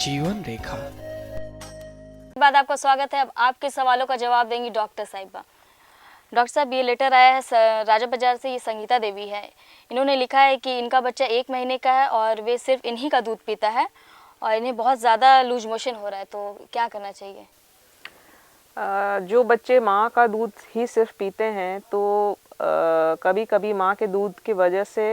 जीवन रेखा। बाद आपका स्वागत है। अब आपके सवालों का जवाब देंगी डॉक्टर साहिबा। डॉक्टर साहब, ये लेटर आया है राजा बाजार से। ये संगीता देवी है। इन्होंने लिखा है कि इनका बच्चा 1 महीने का है और वे सिर्फ इन्हीं का दूध पीता है और इन्हें बहुत ज़्यादा लूज मोशन हो रहा है, तो क्या करना चाहिए? जो बच्चे माँ का दूध ही सिर्फ पीते हैं तो कभी कभी माँ के दूध की वजह से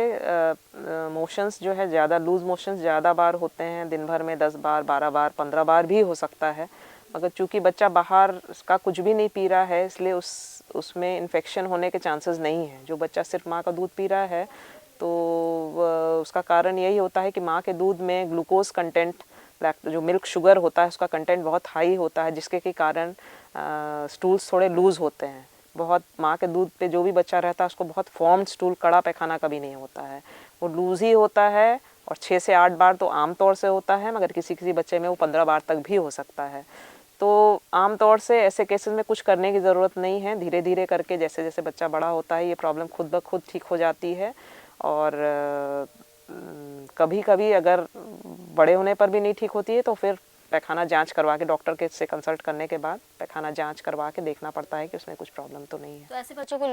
मोशंस जो है ज़्यादा लूज़ मोशंस ज़्यादा बार होते हैं। दिन भर में 10 बार, 12 बार, 15 बार भी हो सकता है। मगर चूँकि बच्चा बाहर का कुछ भी नहीं पी रहा है, इसलिए उसमें इन्फेक्शन होने के चांसेस नहीं हैं। जो बच्चा सिर्फ माँ का दूध पी रहा है तो उसका कारण यही होता है कि माँ के दूध में ग्लूकोज कंटेंट, जो मिल्क शुगर होता है, उसका कंटेंट बहुत हाई होता है, जिसके के कारण स्टूल्स थोड़े लूज़ होते हैं। बहुत माँ के दूध पे जो भी बच्चा रहता है उसको बहुत फॉर्म्ड स्टूल, कड़ा पैखाना कभी नहीं होता है, वो लूज़ ही होता है। और 6 से 8 बार तो आम तौर से होता है, मगर किसी किसी बच्चे में वो 15 बार तक भी हो सकता है। तो आम तौर से ऐसे केसेस में कुछ करने की ज़रूरत नहीं है। धीरे धीरे करके जैसे जैसे बच्चा बड़ा होता है ये प्रॉब्लम खुद ब खुद ठीक हो जाती है। और कभी कभी अगर बड़े होने पर भी नहीं ठीक होती है तो फिर पैखाना जांच करवा के डॉक्टर के से कंसल्ट करने के बाद पैखाना जांच करवा के देखना पड़ता है कि उसमें कुछ प्रॉब्लम तो नहीं है। तो ऐसे बच्चों को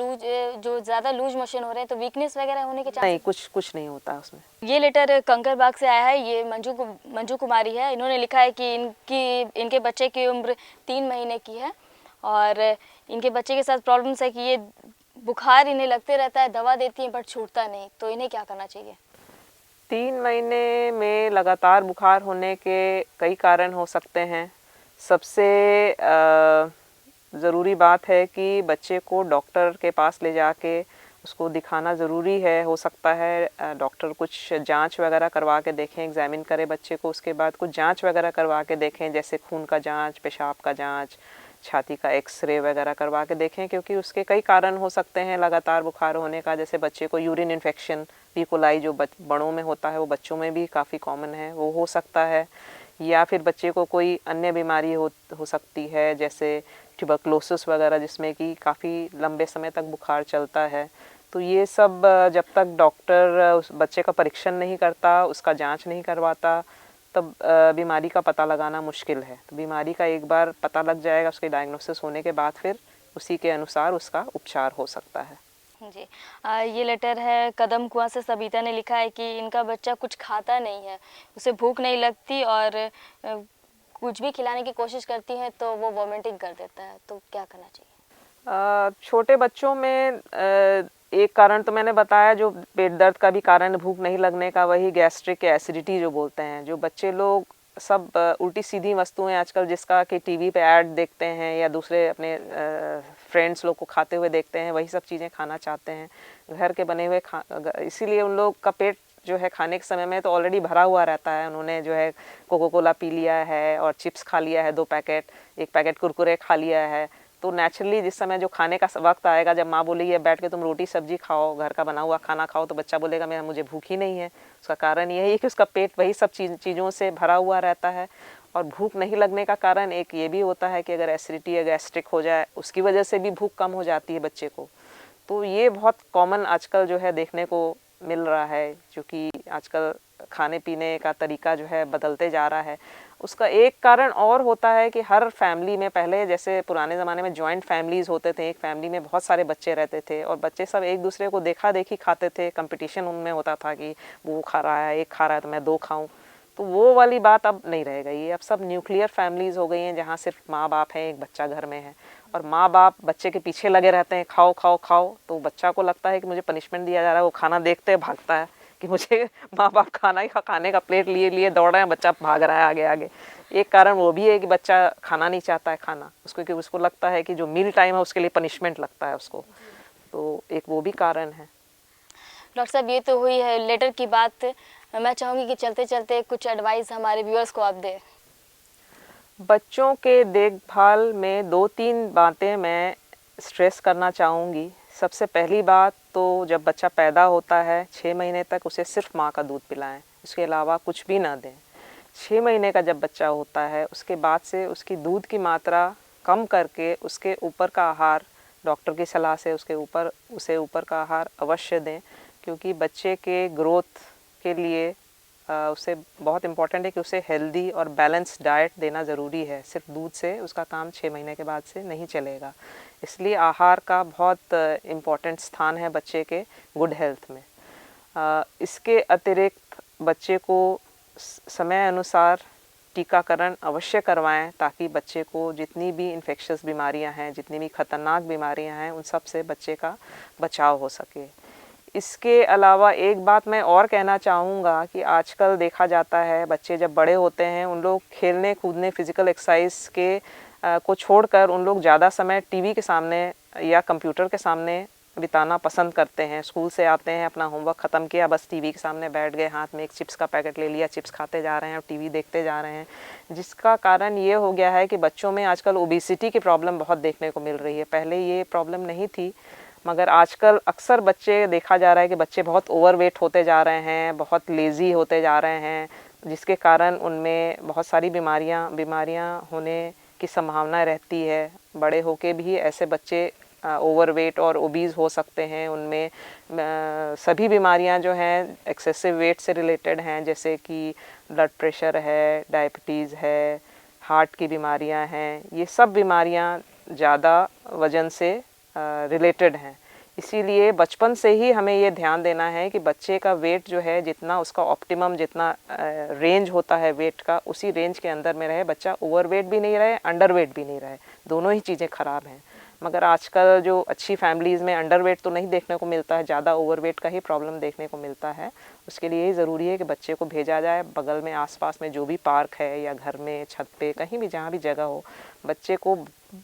जो ज़्यादा लूज मोशन हो रहे हैं तो वीकनेस वगैरह होने के नहीं, चांसेस? कुछ नहीं होता उसमें। ये लेटर कंकरबाग से आया है। ये मंजू कुमारी है। इन्होंने लिखा है कि इनके बच्चे की उम्र 3 महीने की है और इनके बच्चे के साथ प्रॉब्लम्स है कि ये बुखार इन्हें लगते रहता है, दवा देती है बट छूटता नहीं, तो इन्हें क्या करना चाहिए? 3 महीने में लगातार बुखार होने के कई कारण हो सकते हैं। सबसे ज़रूरी बात है कि बच्चे को डॉक्टर के पास ले जाके उसको दिखाना ज़रूरी है। हो सकता है डॉक्टर कुछ जांच वगैरह करवा के देखें, एग्जामिन करे बच्चे को, उसके बाद कुछ जांच वगैरह करवा के देखें, जैसे खून का जांच, पेशाब का जांच, छाती का एक्सरे वगैरह करवा के देखें, क्योंकि उसके कई कारण हो सकते हैं लगातार बुखार होने का। जैसे बच्चे को यूरिन इन्फेक्शन, पीकोलाई जो बड़ों में होता है वो बच्चों में भी काफ़ी कॉमन है, वो हो सकता है। या फिर बच्चे को कोई अन्य बीमारी हो सकती है, जैसे ट्यूबरक्लोसिस वगैरह, जिसमें कि काफ़ी लंबे समय तक बुखार चलता है। तो ये सब जब तक डॉक्टर उस बच्चे का परीक्षण नहीं करता, उसका जांच नहीं करवाता, तब बीमारी का पता लगाना मुश्किल है। तो बीमारी का एक बार पता लग जाएगा, उसके डायग्नोसिस होने के बाद फिर उसी के अनुसार उसका उपचार हो सकता है। जी। ये लेटर है कदम कुआं से। सबिता ने लिखा है कि इनका बच्चा कुछ खाता नहीं है, उसे भूख नहीं लगती और कुछ भी खिलाने की कोशिश करती है तो वो वॉमिटिंग कर देता है, तो क्या करना चाहिए? छोटे बच्चों में एक कारण तो मैंने बताया, जो पेट दर्द का भी कारण भूख नहीं लगने का, वही गैस्ट्रिक एसिडिटी जो बोलते हैं। जो बच्चे लोग सब उल्टी सीधी वस्तुएं आजकल, जिसका कि टीवी पे ऐड देखते हैं या दूसरे अपने फ्रेंड्स लोग को खाते हुए देखते हैं, वही सब चीज़ें खाना चाहते हैं, घर के बने हुए इसीलिए उन लोग का पेट जो है खाने के समय में तो ऑलरेडी भरा हुआ रहता है। उन्होंने जो है कोको कोला पी लिया है और चिप्स खा लिया है 2 पैकेट, 1 पैकेट कुरकुरे खा लिया है। तो नेचुरली जिस समय जो खाने का वक्त आएगा, जब माँ बोलेगी बैठ के तुम रोटी सब्जी खाओ, घर का बना हुआ खाना खाओ, तो बच्चा बोलेगा मुझे भूख ही नहीं है। उसका कारण यही है कि उसका पेट वही सब चीज़ों से भरा हुआ रहता है। और भूख नहीं लगने का कारण एक ये भी होता है कि अगर एसिडिटी या गैस्ट्रिक हो जाए, उसकी वजह से भी भूख कम हो जाती है बच्चे को। तो ये बहुत कॉमन आजकल जो है देखने को मिल रहा है, क्योंकि आजकल खाने पीने का तरीका जो है बदलते जा रहा है। उसका एक कारण और होता है कि हर फैमिली में, पहले जैसे पुराने ज़माने में जॉइंट फैमिलीज़ होते थे, एक फैमिली में बहुत सारे बच्चे रहते थे और बच्चे सब एक दूसरे को देखा देखी खाते थे। कंपटीशन उनमें होता था कि वो खा रहा है, एक खा रहा है तो मैं 2 खाऊं। तो वो वाली बात अब नहीं रह गई है। अब सब न्यूक्लियर फैमिलीज़ हो गई हैं, जहाँ सिर्फ माँ बाप हैं, एक बच्चा घर में है और माँ बाप बच्चे के पीछे लगे रहते हैं, खाओ खाओ खाओ। तो बच्चा को लगता है कि मुझे पनिशमेंट दिया जा रहा है। वो खाना देखते भागता है कि मुझे माँ बाप खाने का प्लेट लिए लिए दौड़ रहे हैं, बच्चा भाग रहा है आगे आगे। एक कारण वो भी है कि बच्चा खाना नहीं चाहता है खाना, कि उसको लगता है कि जो मील टाइम है उसके लिए पनिशमेंट लगता है उसको। तो एक वो भी कारण है। डॉक्टर साहब, ये तो हुई है लेटर की बात। मैं चाहूँगी कि चलते चलते कुछ एडवाइस हमारे व्यूअर्स को आप दें। बच्चों के देखभाल में 2-3 बातें मैं स्ट्रेस करना चाहूँगी। सबसे पहली बात तो, जब बच्चा पैदा होता है 6 महीने तक उसे सिर्फ माँ का दूध पिलाएं, उसके अलावा कुछ भी ना दें। 6 महीने का जब बच्चा होता है उसके बाद से उसकी दूध की मात्रा कम करके उसके ऊपर का आहार, डॉक्टर की सलाह से उसे ऊपर का आहार अवश्य दें, क्योंकि बच्चे के ग्रोथ के लिए उसे बहुत इम्पॉर्टेंट है कि उसे हेल्दी और बैलेंस्ड डाइट देना ज़रूरी है। सिर्फ दूध से उसका काम 6 महीने के बाद से नहीं चलेगा। इसलिए आहार का बहुत इम्पॉर्टेंट स्थान है बच्चे के गुड हेल्थ में। इसके अतिरिक्त बच्चे को समय अनुसार टीकाकरण अवश्य करवाएं, ताकि बच्चे को जितनी भी इन्फेक्शियस बीमारियां हैं, जितनी भी खतरनाक बीमारियां हैं, उन सब से बच्चे का बचाव हो सके। इसके अलावा एक बात मैं और कहना चाहूँगा कि आजकल देखा जाता है बच्चे जब बड़े होते हैं उन लोग खेलने कूदने फिज़िकल एक्सरसाइज के को छोड़कर उन लोग ज़्यादा समय टीवी के सामने या कंप्यूटर के सामने बिताना पसंद करते हैं। स्कूल से आते हैं, अपना होमवर्क ख़त्म किया, बस टीवी के सामने बैठ गए, हाथ में एक चिप्स का पैकेट ले लिया, चिप्स खाते जा रहे हैं और टीवी देखते जा रहे हैं, जिसका कारण ये हो गया है कि बच्चों में आजकल ओबेसिटी की प्रॉब्लम बहुत देखने को मिल रही है। पहले ये प्रॉब्लम नहीं थी, मगर आजकल अक्सर बच्चे देखा जा रहा है कि बच्चे बहुत ओवरवेट होते जा रहे हैं, बहुत लेज़ी होते जा रहे हैं, जिसके कारण उनमें बहुत सारी बीमारियां होने की संभावना रहती है। बड़े होके भी ऐसे बच्चे ओवरवेट और ओबीज़ हो सकते हैं। उनमें सभी बीमारियां जो हैं एक्सेसिव वेट से रिलेटेड हैं, जैसे कि ब्लड प्रेशर है, डायबिटीज़ है, हार्ट की बीमारियां हैं। ये सब बीमारियां ज़्यादा वज़न से रिलेटेड हैं। इसीलिए बचपन से ही हमें ये ध्यान देना है कि बच्चे का वेट जो है जितना उसका ऑप्टिमम जितना रेंज होता है वेट का, उसी रेंज के अंदर में रहे। बच्चा ओवरवेट भी नहीं रहे, अंडरवेट भी नहीं रहे, दोनों ही चीज़ें ख़राब हैं। मगर आजकल जो अच्छी फैमिलीज़ में अंडरवेट तो नहीं देखने को मिलता है, ज़्यादा ओवरवेट का ही प्रॉब्लम देखने को मिलता है। उसके लिए ही ज़रूरी है कि बच्चे को भेजा जाए बगल में आसपास में जो भी पार्क है या घर में छत पे कहीं भी जहाँ भी जगह हो, बच्चे को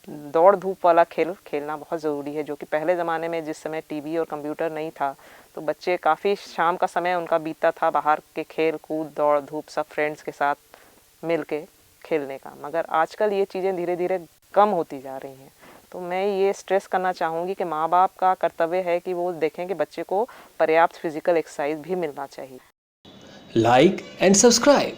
दौड़ धूप वाला खेल खेलना बहुत ज़रूरी है। जो कि पहले ज़माने में जिस समय टीवी और कंप्यूटर नहीं था तो बच्चे काफ़ी शाम का समय उनका बीतता था बाहर के खेल कूद दौड़ धूप सब फ्रेंड्स के साथ मिल के खेलने का। मगर आजकल ये चीज़ें धीरे धीरे कम होती जा रही हैं। तो मैं ये स्ट्रेस करना चाहूँगी कि माँ बाप का कर्तव्य है कि वो देखें कि बच्चे को पर्याप्त फिजिकल एक्सरसाइज भी मिलना चाहिए। Like and subscribe.